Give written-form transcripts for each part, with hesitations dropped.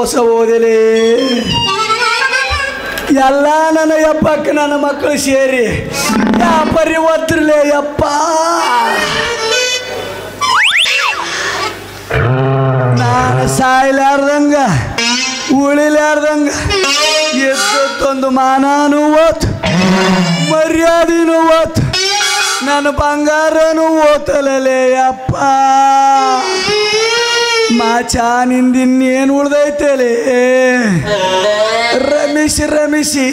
ಮೋಸ ಹೋದಲೇ ಎಲ್ಲ ನನ್ನ ಯಪ್ಪಕ್ಕೆ ನನ್ನ ಮಕ್ಕಳು ಸೇರಿ ವ್ಯಾಪಾರಿ ಒತ್ತರಲೇ ಯಪ್ಪ ನಾನು ಸಾಯ್ಲಾರ್ದಂಗ ಉಳಿಲಾರ್ದಂಗ ಎದ್ದೊಂದು ಮಾನನೂ ಓತ್ ಮರ್ಯಾದೆನೂ ಓತ್ ನನ್ನ ಬಂಗಾರನೂ ಓತಲೇ ಯಪ್ಪ ಮಾಚಾ ನಿಂದಿನ್ನೇನು ಉಳ್ದೈತಲೇ ರಮಿಸಿ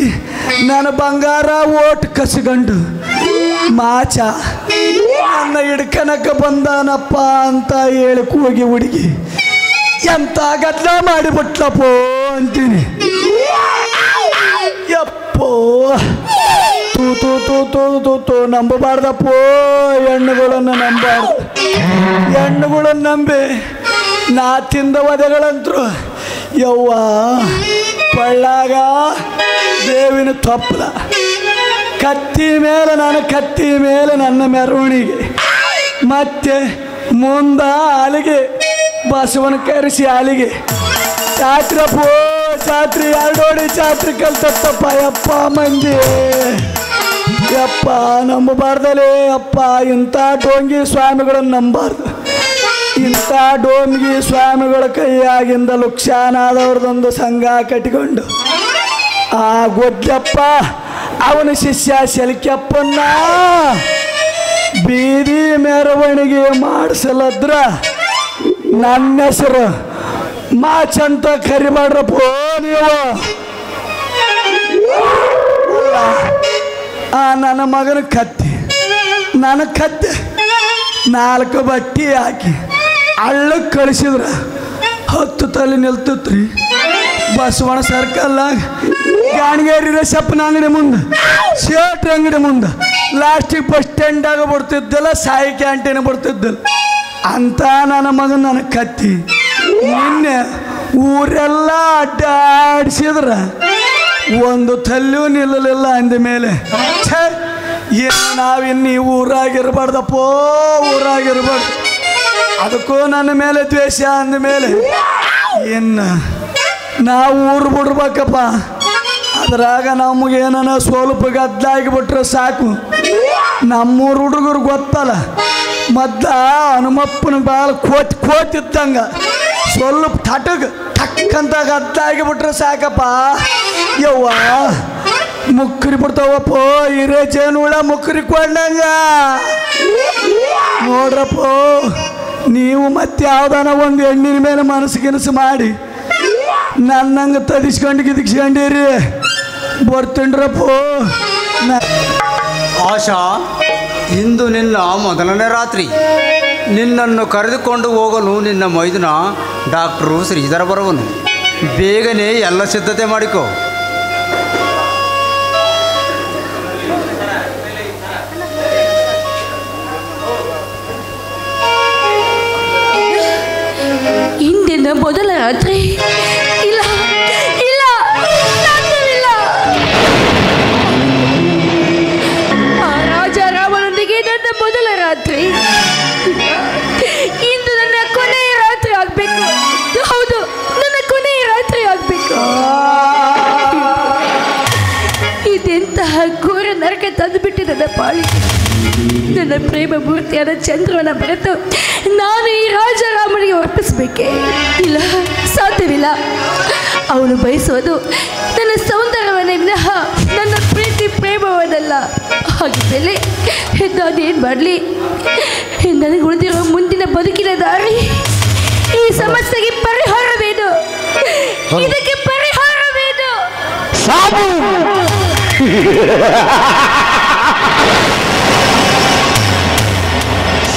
ನನ್ನ ಬಂಗಾರ ಓಟ್ ಕಸ್ಕೊಂಡು ಮಾಚ ನನ್ನ ಹಿಡ್ಕನಕ ಬಂದಾನಪ್ಪ ಅಂತ ಹೇಳಿ ಕೂಗಿ ಹುಡುಗಿ ಎಂತ ಗದ್ಲ ಮಾಡಿಬಿಟ್ಲಪ್ಪೋ ಅಂತೀನಿ ಯಪ್ಪೋ ತೂ ತೂ ತೂ ತೂ ತೂ ತೂ ನಂಬಬಾರ್ದಪ್ಪೋ ಹೆಣ್ಣುಗಳನ್ನು ನಂಬಾರ್ದು ಹೆಣ್ಣುಗಳನ್ನು ನಂಬಿ ನಾ ತಿಂದ ವಧೆಗಳಂತರು ಯವ್ವ ಪಳ್ಳಾಗ ದೇವಿನ ತೊಪ್ಪಲ ಕತ್ತಿ ಮೇಲೆ ನನ್ನ ಮೆರವಣಿಗೆ ಮತ್ತೆ ಮುಂದ ಅಲಿಗೆ ಬಸವನ ಕರೆಸಿ ಅಲಿಗೆ ಚಾತ್ರಪ್ಪೋ ಚಾತ್ರಿ ಎರಡೋಡಿ ಚಾತ್ರಿ ಕಲ್ತತ್ತಪ್ಪ ಯಪ್ಪ ಮಂದಿ ಯಪ್ಪ ನಂಬಬಾರ್ದಲೇ ಅಪ್ಪ ಇಂಥ ಡೋಂಗಿ ಸ್ವಾಮಿಗಳನ್ನು ನಂಬಾರ್ದು ಇಂಥ ಡೋಂಗಿ ಸ್ವಾಮಿಗಳ ಕೈಯಾಗಿಂದ ಲುಕ್ಷಾನಾದವ್ರದೊಂದು ಸಂಘ ಕಟ್ಟಿಕೊಂಡು ಆ ಗೊಡ್ಲಪ್ಪ ಅವನ ಶಿಷ್ಯ ಶೆಲ್ಕ್ಯಪ್ಪನ್ನ ಬೀದಿ ಮೆರವಣಿಗೆ ಮಾಡಿಸಲದ್ರ ನನ್ನ ಹೆಸರು ಮಾಚಂತ ಕರಿಬಾಡ್ರಪ್ಪ ನೀವು ನನ್ನ ಮಗನ ಕತ್ತಿ ನನ್ನ ಕತ್ತೆ 4 ಬಟ್ಟಿ ಹಾಕಿ ಹಳ್ಳಕ್ಕೆ ಕಳಿಸಿದ್ರ 10 ತಲೆ ನಿಲ್ತತ್ರಿ ಬಸವಣ ಸರ್ಕಲ್ನಾಗ ಗಾಣಿಗೇರಿ ರೇಸಪ್ಪನ ಅಂಗಡಿ ಮುಂದೆ ಶೇಟ್ರ ಅಂಗಡಿ ಮುಂದೆ ಲಾಸ್ಟಿಗೆ ಬಸ್ ಸ್ಟ್ಯಾಂಡಾಗ ಬಿಡ್ತಿದ್ದಲ್ಲ ಸಾಯಿ ಕ್ಯಾಂಟೀನ್ ಬಿಡ್ತಿದ್ದಲ್ಲ ಅಂತ ನನ್ನ ಮಗನ ನನ್ನ ಕತ್ತಿ ನಿನ್ನೆ ಊರೆಲ್ಲ ಅಡ್ಡಾಡಿಸಿದ್ರ ಒಂದು ತಲ್ಲಿಯೂ ನಿಲ್ಲಲಿಲ್ಲ ಅಂದ ಮೇಲೆ ನಾವಿನ್ನು ಊರಾಗಿರ್ಬಾರ್ದಪ್ಪೋ ಊರಾಗಿರ್ಬಾರ್ದು ಅದಕ್ಕೂ ನನ್ನ ಮೇಲೆ ದ್ವೇಷ ಅಂದ ಮೇಲೆ ಇನ್ನು ನಾವು ಊರು ಬಿಡ್ಬೇಕಪ್ಪ ಅದ್ರಾಗ ನಮಗೇನ ಸ್ವಲ್ಪ ಗದ್ದಾಗಿಬಿಟ್ರೆ ಸಾಕು ನಮ್ಮೂರು ಹುಡುಗರು ಗೊತ್ತಲ್ಲ ಮದ್ದ ಹನುಮಪ್ಪನ ಬಾಳ ಕೋತಿದ್ದಂಗ ಸ್ವಲ್ಪ ಟಕ್ಕಂತ ಗದ್ದಾಗಿಬಿಟ್ರೆ ಸಾಕಪ್ಪ ಯವ್ವ ಮುಕ್ಕರಿ ಬಿಡ್ತಾವಪ್ಪ ಹಿರೇ ಜೇನುಳ ಮುಕ್ಕರಿ ಕೊಂಡಂಗ ನೋಡ್ರಪ್ಪ ನೀವು ಮತ್ತೆ ಯಾವ್ದಾನ ಒಂದು ಹೆಣ್ಣಿನ ಮೇಲೆ ಮನಸ್ಸು ಮಾಡಿ ನನ್ನಂಗೆ ತದಿಸ್ಕೊಂಡು ಗಿದಿಸ್ಕೊಂಡಿರಿ ಬರ್ತೀನ್ರಪ್ಪ ಆಶಾ ಇಂದು ನಿನ್ನ ಮೊದಲನೇ ರಾತ್ರಿ ನಿನ್ನನ್ನು ಕರೆದುಕೊಂಡು ಹೋಗಲು ನಿನ್ನ ಮೈದುನ ಡಾಕ್ಟ್ರು ಶ್ರೀಧರ ಬರುವನು ಬೇಗನೆ ಎಲ್ಲ ಸಿದ್ಧತೆ ಮಾಡಿಕೊ ಇಂದಿನ ಮೊದಲ ರಾತ್ರಿ ಇಲ್ಲ ಇಲ್ಲ ಸಾಧ್ಯವಿಲ್ಲ ಆ ರಾಜ ರಾಮನೊಂದಿಗೆ ನನ್ನ ಮೊದಲ ರಾತ್ರಿ ಇಂದು ನನ್ನ ಕೊನೆಯ ರಾತ್ರಿ ಆಗ್ಬೇಕು ಹೌದು ನನ್ನ ಕೊನೆಯ ರಾತ್ರಿ ಆಗ್ಬೇಕು ಇದೆಂತಹ ಘೋರ ನರಕ ತಂದುಬಿಟ್ಟು ನನ್ನ ಪಾಳಿಗೆ ನನ್ನ ಪ್ರೇಮ ಮೂರ್ತಿಯಾದ ಚಂದ್ರನ ಬರೆತು ನಾನು ಈ ರಾಜರಾಮನಿಗೆ ಅರ್ಪಿಸಬೇಕೆ ಇಲ್ಲ ಸಾಧ್ಯವಿಲ್ಲ ಅವನು ಬಯಸುವುದು ನನ್ನ ಸೌಂದರ್ಯವನ್ನೇ ವಿನಃ ನನ್ನ ಪ್ರೀತಿ ಪ್ರೇಮವನ್ನಲ್ಲ ಹಾಗಿದ್ದಲ್ಲಿ ನಾನೇನು ಮಾಡಲಿ ನನಗೆ ಉಳಿದಿರುವ ಮುಂದಿನ ಬದುಕಿನ ದಾರಿ ಈ ಸಮಸ್ಯೆಗೆ ಪರಿಹಾರವೇನು ಇದಕ್ಕೆ ಪರಿಹಾರವೇನು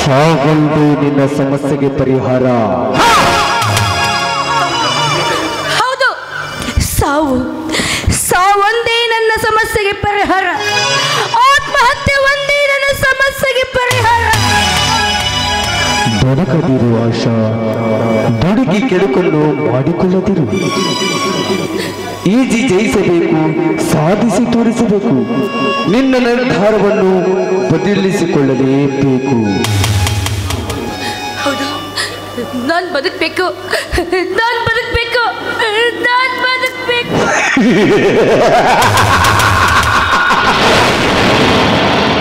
ಸಾವೊಂದು ನಿನ್ನ ಸಮಸ್ಯೆಗೆ ಪರಿಹಾರ ಹೌದು ಸಾವೊಂದೇ ನನ್ನ ಸಮಸ್ಯೆಗೆ ಪರಿಹಾರ ಆತ್ಮಹತ್ಯೆ ಒಂದೇ ನನ್ನ ಸಮಸ್ಯೆಗೆ ಪರಿಹಾರ ಬದುಕದಿರು ಆಶಾ ಬದುಕಿ ಕೆಡುಕೊಂಡು ಮಾಡಿಕೊಳ್ಳದಿರು ಈಜಿ ಜಯಿಸಬೇಕು ಸಾಧಿಸಿ ತೋರಿಸಬೇಕು ನಿನ್ನ ನಿರ್ಧಾರವನ್ನು ಬದಲಿಸಿಕೊಳ್ಳಲೇಬೇಕು ಹೌದು ನಾನು ಬದುಕಬೇಕು ನಾನು ಬದುಕಬೇಕು.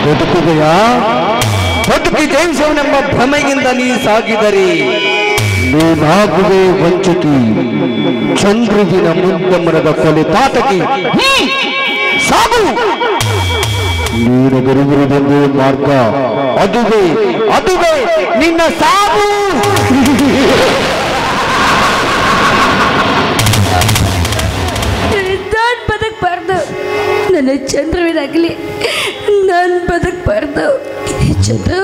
ಬದುಕುವೆಯಾ? ಬದುಕಿ ಜಯಿಸುವನೆಂಬ ಭ್ರಮೆಯಿಂದ ನೀ ಸಾಗಿದರೆ ನೀನಾಗುವೆ ವಂಚಕಿ, ಚಂದ್ರುವಿನ ಮುಂದಮರದ ಕೊಲೆ ಪಾತಕಿ. ಸಾಗು, ನೀನು ಬರುವುದೊಂದು ಮಾರ್ಗ, ಅದುವೇ ನಿನ್ನ ಸಾವು. ನಾನು ಬದುಕಬಾರ್ದು. ನನ್ನ ಚಂದ್ರವಿನಾಗಲಿ ನಾನು ಬದುಕಬಾರ್ದು. ಚಂದ್ರು,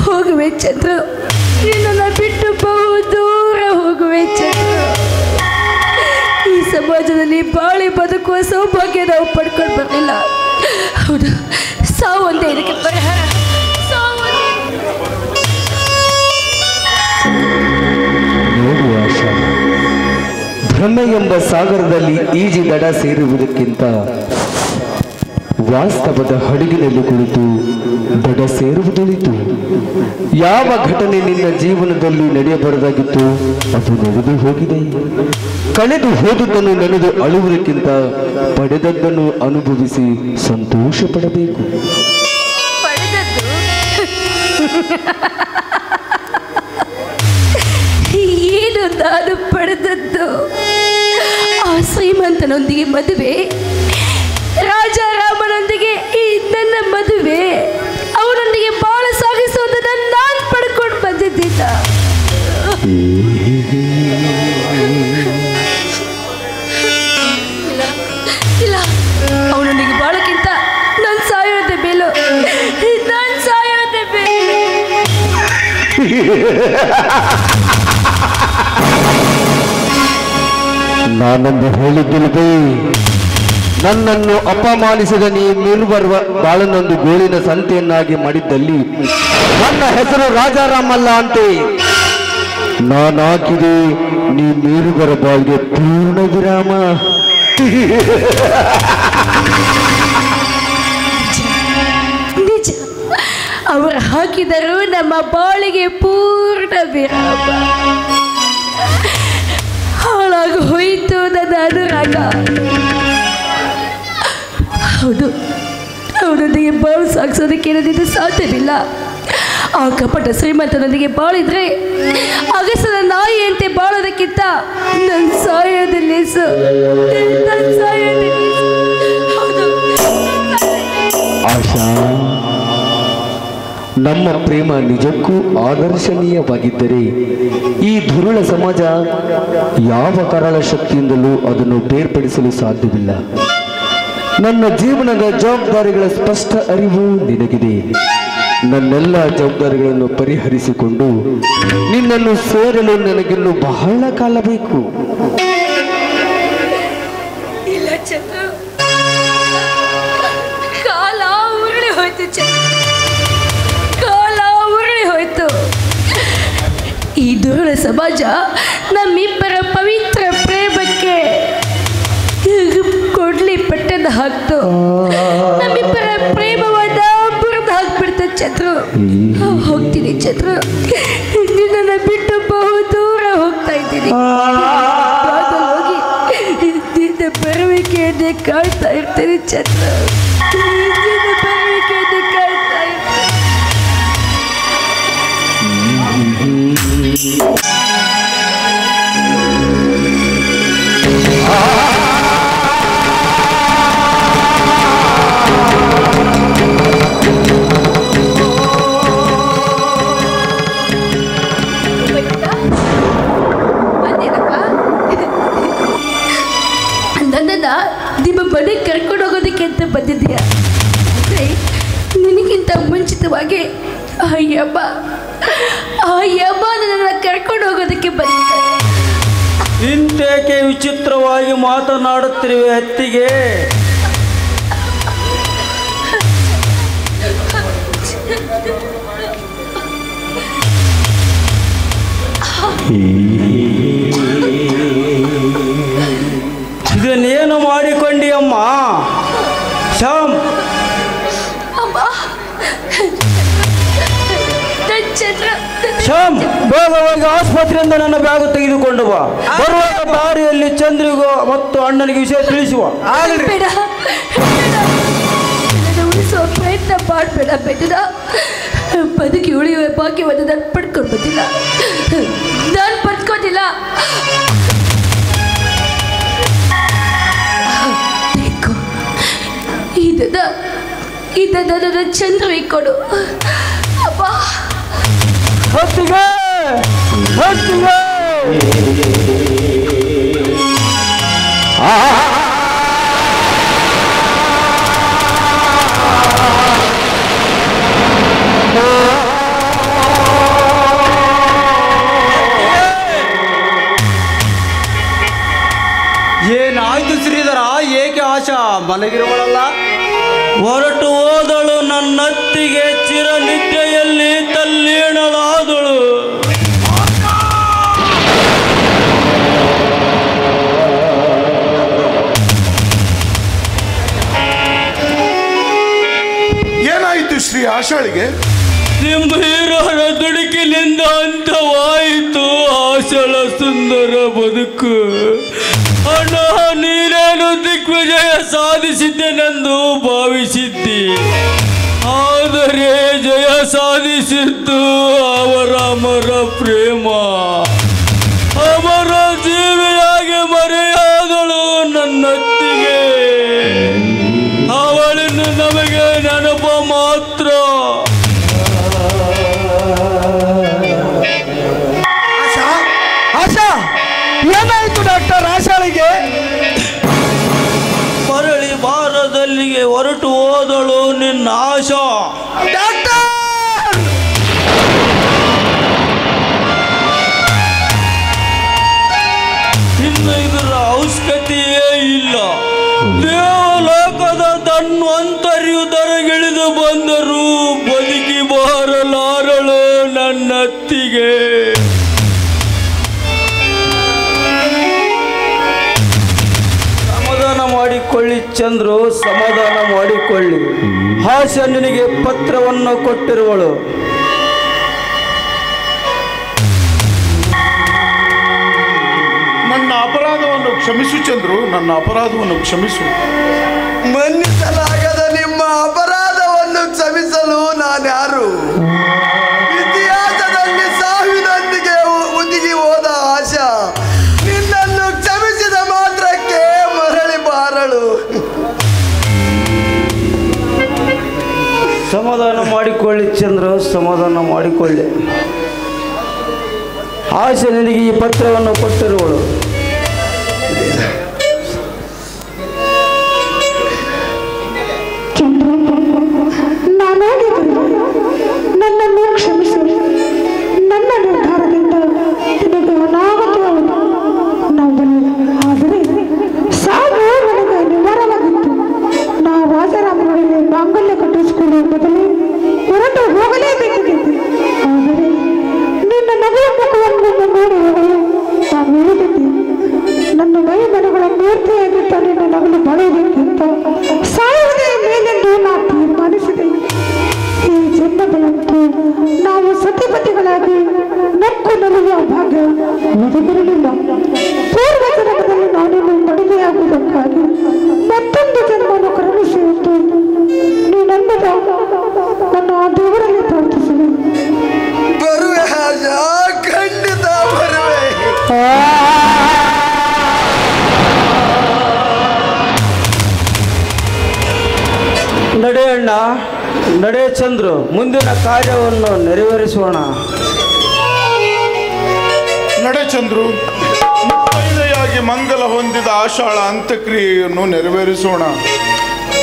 ಹೋಗುವೆ ಚಂದ್ರು, ನಿನ್ನನ್ನು ಬಿಟ್ಟು ಬಹು ದೂರ ಹೋಗುವೆ ಚಂದ್ರು. ಈ ಸಮಾಜದಲ್ಲಿ ಬಾಳಿ ಬದುಕುವ ಸೌಭಾಗ್ಯ ನಾವು ಪಡ್ಕೊಂಡು ಬರಲಿಲ್ಲ. ಹೌದು, ಸಾವು ಒಂದೇ ಇದಕ್ಕೆ ಪರಿಹಾರ. ನೋಡು ಆಶಾ, ಭ್ರಮೆ ಎಂಬ ಸಾಗರದಲ್ಲಿ ಈಜಿ ದಡ ಸೇರುವುದಕ್ಕಿಂತ ವಾಸ್ತವದ ಹಡಗಿನಲ್ಲಿ ಕುಳಿತು ದಡ ಸೇರುವುದುಳಿತು. ಯಾವ ಘಟನೆ ನಿನ್ನ ಜೀವನದಲ್ಲಿ ನಡೆಯಬಾರದಾಗಿತ್ತು ಅದು ನಡೆದು ಹೋಗಿದೆ. ಕಳೆದು ಹೋದುದನ್ನು ನೆನೆದು ಅಳುವುದಕ್ಕಿಂತ ಪಡೆದದ್ದನ್ನು ಅನುಭವಿಸಿ ಸಂತೋಷ ಪಡಬೇಕು. ಏನು ನಾನು ಪಡೆದದ್ದು? ಆ ಶ್ರೀಮಂತನೊಂದಿಗೆ ಮದುವೆ, ರಾಜಾರಾಮನೊಂದಿಗೆ ಈ ನನ್ನ ಮದುವೆ, ಅವನೊಂದಿಗೆ ಬಾಳ ಸಾಗಿಸುವುದನ್ನು ನಾನು ಪಡ್ಕೊಂಡು ಬಂದಿದ್ದಿದ್ದ. ಇಲ್ಲ, ಅವನೊಂದಿಗೆ ಬಾಳಕ್ಕಿಂತ ನಾನು ಸಾಯೋದೇ ಬೇಲು, ನಾನು ಸಾಯೋದೇ ಬೇಲು. ನಾನೊಂದು ಹೇಳಿದ್ದಿಲ್ಲದೆ, ನನ್ನನ್ನು ಅಪಮಾನಿಸಿದ ನೀ ಮೇಲ್ಬರುವ ಬಾಳನೊಂದು ಗೋಳಿನ ಸಂತೆಯನ್ನಾಗಿ ಮಾಡಿದ್ದಲ್ಲಿ ನನ್ನ ಹೆಸರು ರಾಜಾರಾಮಲ್ಲ ಅಂತೆ. ನಾನಾಕಿದೆ ನೀ ಮೇಲುಬರ ಬಾಳ್ಗೆ ಪೂರ್ಣ ವಿರಾಮ. ನಿಜ, ಅವರು ಹಾಕಿದರು ನಮ್ಮ ಬಾಳಿಗೆ ಪೂರ್ಣ ವಿರಾಮ. ಹಾಳಾಗಿ ಹೋಯಿತು ನನ್ನ ಅನುರಾಗ. ಹೌದು, ಅವನೊಂದಿಗೆ ಬಾಳು ಸಾಗಿಸೋದಕ್ಕೆ ನನ್ನಿಂದ ಸಾಧ್ಯವಿಲ್ಲ. ಆ ಕಪಟ ಶ್ರೀಮಂತನೊಂದಿಗೆ ಬಾಳಿದ್ರೆ ಅಗಸದ ನಾಯಿಯಂತೆ ಬಾಳೋದಕ್ಕಿಂತ ನನ್ನ ಸಾಯೋದಲ್ಲಿ ಆಶಾ, ನಮ್ಮ ಪ್ರೇಮ ನಿಜಕ್ಕೂ ಆದರ್ಶನೀಯವಾಗಿದ್ದರೆ ಈ ದುರುಳ ಸಮಾಜ ಯಾವ ಕರಾಳ ಶಕ್ತಿಯಿಂದಲೂ ಅದನ್ನು ಬೇರ್ಪಡಿಸಲು ಸಾಧ್ಯವಿಲ್ಲ. ನನ್ನ ಜೀವನದ ಜವಾಬ್ದಾರಿಗಳ ಸ್ಪಷ್ಟ ಅರಿವು ನಿನಗಿದೆ. ನನ್ನೆಲ್ಲ ಜವಾಬ್ದಾರಿಗಳನ್ನು ಪರಿಹರಿಸಿಕೊಂಡು ನಿನ್ನನ್ನು ಸೇರಲು ನನಗಿನ್ನು ಬಹಳ ಕಾಲ ಬೇಕು. ಇಲ್ಲ ಚಂದ್ರ, ಕಾಲ ಉರುಳಿ ಹೋಯ್ತು ಚಂದ್ರ, ಕಾಲ ಉರುಳಿ ಹೋಯ್ತು. ಈ ದುರುಳ ಸಮಾಜ ನಮ್ಮಿಬ್ಬರ ಪವಿತ್ರ ಪ್ರೇಮಕ್ಕೆ ಕೊಡ್ಲಿ ಪಟ್ಟದ ಹಾಕ್ತು. ನಮ್ಮಿಬ್ಬರ ಪ್ರೇಮವಾದ ಬುರ್ದು ಹಾಕ್ಬಿಡ್ತು ಚಂದ್ರು. ಹೋಗ್ತೀನಿ ಚಂದ್ರು, ನಿನ್ನನ್ನು ಬಿಟ್ಟು ಬಹು ದೂರ ಹೋಗ್ತಾ ಇದ್ದೀನಿ. ಹೋಗಿ ನಿನ್ನ ಬರುವಿಕೆಯನ್ನೇ ಕಾಯ್ತಾ ಇರ್ತೀನಿ ಚಂದ್ರು, ನಿನ್ನ ಬರುವಿಕೆಯನ್ನೇ ಕಾಯ್ತಾ ಇರ್ತೀನಿ. ನಿಮ್ಮ ಮನೆಗೆ ಕರ್ಕೊಂಡು ಹೋಗೋದಕ್ಕೆ ಅಂತ ಬಂದಿದ್ದೀಯ. ಆದರೆ ನಿನಗಿಂತ ಮುಂಚಿತವಾಗಿ ಆ ಯಮ ನನ್ನನ್ನು ಕರ್ಕೊಂಡು ಹೋಗೋದಕ್ಕೆ ಬಂದಿದ್ದಾರೆ. ಇಂತೇಕೆ ವಿಚಿತ್ರವಾಗಿ ಮಾತನಾಡುತ್ತಿರುವೆ ಅತ್ತಿಗೆ? ಇದನ್ನೇನು ಮಾಡಿಕೊಂಡಿ ಅಮ್ಮ? ಶ್ಯಾಮ್, ಅಮ್ಮ, ನನ್ನ ಚಂದ್ರ ಶ್ಯಾಮ್, ಬೇಗ ಹೋಗಿ ಆಸ್ಪತ್ರೆಯಿಂದ ನನ್ನ ಬ್ಯಾಗ್ ತೆಗೆದುಕೊಂಡು ಬಾ. ಬರುವಾಗ ದಾರಿಯಲ್ಲಿ ಚಂದ್ರಿಗೂ ಮತ್ತು ಅಣ್ಣನಿಗೆ ವಿಷಯ ತಿಳಿಸುವ. ಬೇಡ ಬೇಡ. ನನ್ನನ್ನು ಉಳಿಸುವ ಪ್ರಯತ್ನ ಮಾಡಬೇಡ ಬೇಡ. ಬದುಕಿ ಉಳಿಯುವ ಭಾಗ್ಯವನ್ನು ನಾನು ಪಡ್ಕೊಂಡು ಬಂದಿಲ್ಲ. ನಾನು ಪಡ್ಕೊಂಡಿಲ್ಲ. ಇದನ್ನ ನನ್ನ ಚಂದ್ರವಿ ಕೊಡು ಅಪ್ಪ. ಹೊತ್ತಿಗೆ ಹೊತ್ತಿಗೆ ಏನಾಯ್ತು ಶ್ರೀಧರ? ಏಕೆ ಆಶಾ ಮಲಗಿರುವಳಲ್ಲ? ಹೊರಟು ಹೋದಳು ನನ್ನತ್ತಿಗೆ, ಚಿರನಿದ್ರೆಯಲ್ಲಿ ತಲ್ಲೀಣಳಾದಳು. ಏನಾಯಿತು ಶ್ರೀ ಆಶಾಳಿಗೆ? ಸಿಂಹೀರರ ದುಡುಕಿನಿಂದ ಅಂತವಾಯಿತು ಆಶಳ ಸುಂದರ ಬದುಕು. ಅಣ್ಣ, ನೀನೇನು ದಿಗ್ವಿಜಯ ಸಾಧಿಸಿದ್ದೇನೆಂದು ಭಾವಿಸಿದ್ದಿ, ಆದರೆ ಜಯ ಸಾಧಿಸಿದ್ದು ಅವರ ಅಮರ ಪ್ರೇಮ. ಅಮರ ಜೀವಿಯಾಗಿ ಮರೆಯಾದಳು ನನ್ನತ್ತಿಗೆ. ಅವಳನ್ನು ನಮಗೆ ನೆನಪ ಮಾತ್ರ. ಆಶಾ, ಏನಾಯಿತು ಡಾಕ್ಟರ್ ಆಶಾಳಿಗೆ? ಮರಳಿ ಭಾರದಲ್ಲಿಗೆ ಹೊರಟು ಹೋದಳು ನಿನ್ನ ಆಶಾ. ಡಾಕ್ಟರ್, ಇನ್ನು ಇದರ ಅವಶ್ಯಕತೆಯೇ ಇಲ್ಲ. ದೇವಲೋಕದ ಧನ್ವಂತರಿಯು ದರಗಿಳಿದು ಬಂದರೂ ಬದುಕಿ ಬಾರಲಾರಳು ನನ್ನತ್ತಿಗೆ. ಸಮಾಧಾನ ಮಾಡಿಕೊಳ್ಳಿ ಚಂದ್ರು, ಸಮಾಧಾನ ಮಾಡಿಕೊಳ್ಳಿ. ಆಶಾ ನಿನಗೆ ಪತ್ರವನ್ನು ಕೊಟ್ಟಿರುವಳು. ನನ್ನ ಅಪರಾಧವನ್ನು ಕ್ಷಮಿಸು ಚಂದ್ರು, ನನ್ನ ಅಪರಾಧವನ್ನು ಕ್ಷಮಿಸು. ಮನ್ನಿಸಲಾಗದ ನಿಮ್ಮ ಅಪರಾಧವನ್ನು ಕ್ಷಮಿಸಲು ನಾನ್ಯಾರು? ಇತಿಹಾಸದಲ್ಲಿ ಸಾವಿನೊಂದಿಗೆ ಉದಿಗಿ ಹೋದ ಆಶಾ ನಿನ್ನನ್ನು ಕ್ಷಮಿಸಿದ ಮಾತ್ರಕ್ಕೆ ಮರಳಿ ಬಾರಳು. ಸಮಾಧಾನ ಮಾಡಿಕೊಳ್ಳಿ ಚಂದ್ರು, ಸಮಾಧಾನ ಮಾಡಿಕೊಳ್ಳಿ. ಆಶೆ ನಿನಗೆ ಈ ಪತ್ರವನ್ನು ಕೊಟ್ಟಿರುವಳು. ನನ್ನನ್ನು ಕ್ಷಮಿಸಿ. ನನ್ನ ನಿರ್ಧಾರದಿಂದ ನಿನಗೆ ಅನಾಹುತವಾಯಿತು ಆದರೆ ಸಾವು ನನಗೆ ನಿವಾರವಾಗಿತ್ತು. ನಾ ರಾಜರಾಮನೊಡನೆ ಮಾಂಗಲ್ಯ ಕಟ್ಟಿಸಿಕೊಳ್ಳುವ ಬದಲು ಹೊರಟು ಹೋಗಲೇಬೇಕಿತ್ತು. ಆದರೆ ನಿನ್ನ ನಗುವ ಮುಖವನ್ನು ನೋಡಿ ನಾನು ಹೇಳಿದ್ದೆ, ನನ್ನ ಮೈ ಮನಗಳ ಮೂರ್ತಿಯಾಗಿದ್ದ ನಿನ್ನ ನಗಲು ಬಳೆಯಬೇಕಿಂತ ಸಾಯುವುದೇ ಮೇಲೆಂದು ನಾ ತೀರ್ಮಾನಿಸಿದೆ. ಈ ಜನ್ಮಗಳಂತೂ ನಾವು ಸತಿಪತಿಗಳಾಗಿ ನಕ್ಕು ನಲಿಯುವ ಭಾಗ್ಯ ಒದಗಿರಲಿಲ್ಲ. ಪೂರ್ವ ಜನ್ಮದಲ್ಲಿ ನಾನಿನ್ನು ಮಡಿಗೆಯಾಗುವುದಕ್ಕಾಗಿ ಮತ್ತೊಂದು ಜನ್ಮವನ್ನು ಕರುಣಿಸಿ ಎಂದು ನೀನಂಬದ ನನ್ನ ಆ ದೇವರಲ್ಲಿ ಪ್ರಾರ್ಥಿಸಿದೆ. ಬರುವೆ ಆಶಾ, ಖಂಡಿತ ಬರುವೆ. ನಡೆ ಅಣ್ಣ, ನಡೆ ಚಂದ್ರು, ಮುಂದಿನ ಕಾರ್ಯವನ್ನು ನೆರವೇರಿಸೋಣ. ನಡೆ ಚಂದ್ರು, ಮುತ್ತೈದೆಯಾಗಿ ಮಂಗಲ ಹೊಂದಿದ ಆಶಾಳ ಅಂತ್ಯಕ್ರಿಯೆಯನ್ನು ನೆರವೇರಿಸೋಣ.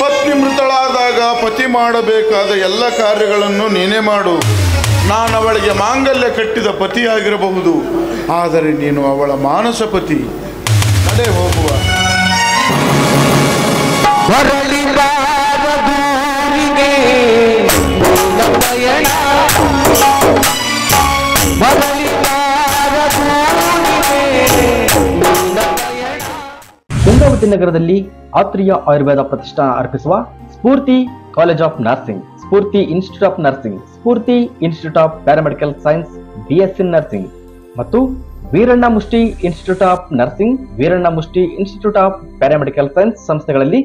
ಪತ್ನಿ ಮೃತಳಾದಾಗ ಪತಿ ಮಾಡಬೇಕಾದ ಎಲ್ಲ ಕಾರ್ಯಗಳನ್ನು ನೀನೇ ಮಾಡು. ನಾನು ಅವಳಿಗೆ ಮಾಂಗಲ್ಯ ಕಟ್ಟಿದ ಪತಿಯಾಗಿರಬಹುದು, ಆದರೆ ನೀನು ಅವಳ ಮಾನಸ ಪತಿ. ನಡೆ ಹೋಗುವ. ಗಂಗಾವತಿ ನಗರದಲ್ಲಿ ಆತ್ರಿಯ ಆಯುರ್ವೇದ ಪ್ರತಿಷ್ಠಾನ ಅರ್ಪಿಸುವ Spoorthi college of nursing, Spoorthi institute of nursing, Spoorthi institute of paramedical science, BSc nursing ಮತ್ತು Veeranna Mushti institute of nursing, Veeranna Mushti institute of paramedical science ಸಂಸ್ಥೆಗಳಲ್ಲಿ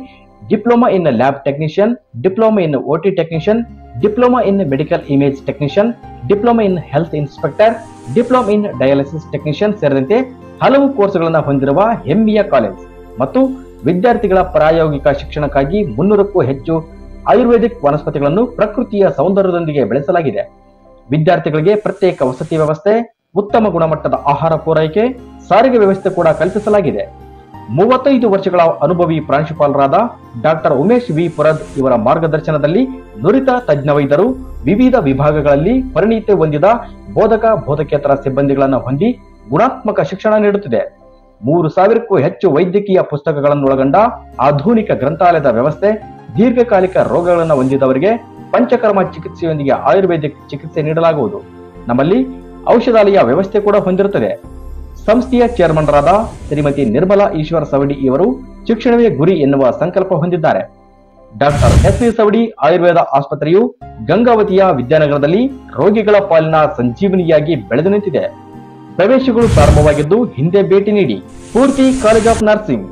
diploma in lab technician, diploma in OT technician, diploma in medical image technician, diploma in health inspector, diploma in dialysis technician ಸೇರಿದಂತೆ ಹಲವು ಕೋರ್ಸ್ಗಳನ್ನು ಹೊಂದಿರುವ ಹೆಮ್ಮೆಯ college ಮತ್ತು ವಿದ್ಯಾರ್ಥಿಗಳ ಪ್ರಾಯೋಗಿಕ ಶಿಕ್ಷಣಕ್ಕಾಗಿ 300ಕ್ಕೂ ಹೆಚ್ಚು ಆಯುರ್ವೇದಿಕ್ ವನಸ್ಪತಿಗಳನ್ನು ಪ್ರಕೃತಿಯ ಸೌಂದರ್ಯದೊಂದಿಗೆ ಬೆಳೆಸಲಾಗಿದೆ. ವಿದ್ಯಾರ್ಥಿಗಳಿಗೆ ಪ್ರತ್ಯೇಕ ವಸತಿ ವ್ಯವಸ್ಥೆ, ಉತ್ತಮ ಗುಣಮಟ್ಟದ ಆಹಾರ ಪೂರೈಕೆ, ಸಾರಿಗೆ ವ್ಯವಸ್ಥೆ ಕೂಡ ಕಲ್ಪಿಸಲಾಗಿದೆ. 35 ವರ್ಷಗಳ ಅನುಭವಿ ಪ್ರಾಂಶುಪಾಲರಾದ ಡಾಕ್ಟರ್ ಉಮೇಶ್ ವಿ ಪುರದ್ ಇವರ ಮಾರ್ಗದರ್ಶನದಲ್ಲಿ ನುರಿತ ತಜ್ಞ ವೈದ್ಯರು, ವಿವಿಧ ವಿಭಾಗಗಳಲ್ಲಿ ಪರಿಣಿತಿ ಹೊಂದಿದ ಬೋಧಕ ಬೋಧಕೇತರ ಸಿಬ್ಬಂದಿಗಳನ್ನು ಹೊಂದಿ ಗುಣಾತ್ಮಕ ಶಿಕ್ಷಣ ನೀಡುತ್ತಿದೆ. 3000ಕ್ಕೂ ಹೆಚ್ಚು ವೈದ್ಯಕೀಯ ಪುಸ್ತಕಗಳನ್ನು ಒಳಗೊಂಡ ಆಧುನಿಕ ಗ್ರಂಥಾಲಯದ ವ್ಯವಸ್ಥೆ, ದೀರ್ಘಕಾಲಿಕ ರೋಗಗಳನ್ನು ಹೊಂದಿದವರಿಗೆ ಪಂಚಕರ್ಮ ಚಿಕಿತ್ಸೆಯೊಂದಿಗೆ ಆಯುರ್ವೇದಿಕ್ ಚಿಕಿತ್ಸೆ ನೀಡಲಾಗುವುದು. ನಮ್ಮಲ್ಲಿ ಔಷಧಾಲಯ ವ್ಯವಸ್ಥೆ ಕೂಡ ಹೊಂದಿರುತ್ತದೆ. ಸಂಸ್ಥೆಯ ಚೇರ್ಮನ್ರಾದ ಶ್ರೀಮತಿ ನಿರ್ಮಲಾ ಈಶ್ವರ ಸವಡಿ ಇವರು ಶಿಕ್ಷಣವೇ ಗುರಿ ಎನ್ನುವ ಸಂಕಲ್ಪ ಹೊಂದಿದ್ದಾರೆ. Doctor S V. ಸವಡಿ ಆಯುರ್ವೇದ ಆಸ್ಪತ್ರೆಯು ಗಂಗಾವತಿಯ ವಿದ್ಯಾನಗರದಲ್ಲಿ ರೋಗಿಗಳ ಪಾಲಿನ ಸಂಜೀವನಿಯಾಗಿ ಬೆಳೆದು ನಿಂತಿದೆ. ಪ್ರವೇಶಗಳು ಪ್ರಾರಂಭವಾಗಿದ್ದು ಹಿಂದೆ ಭೇಟಿ ನೀಡಿ. ಸ್ಫೂರ್ತಿ ಕಾಲೇಜ್ ಆಫ್ ನರ್ಸಿಂಗ್.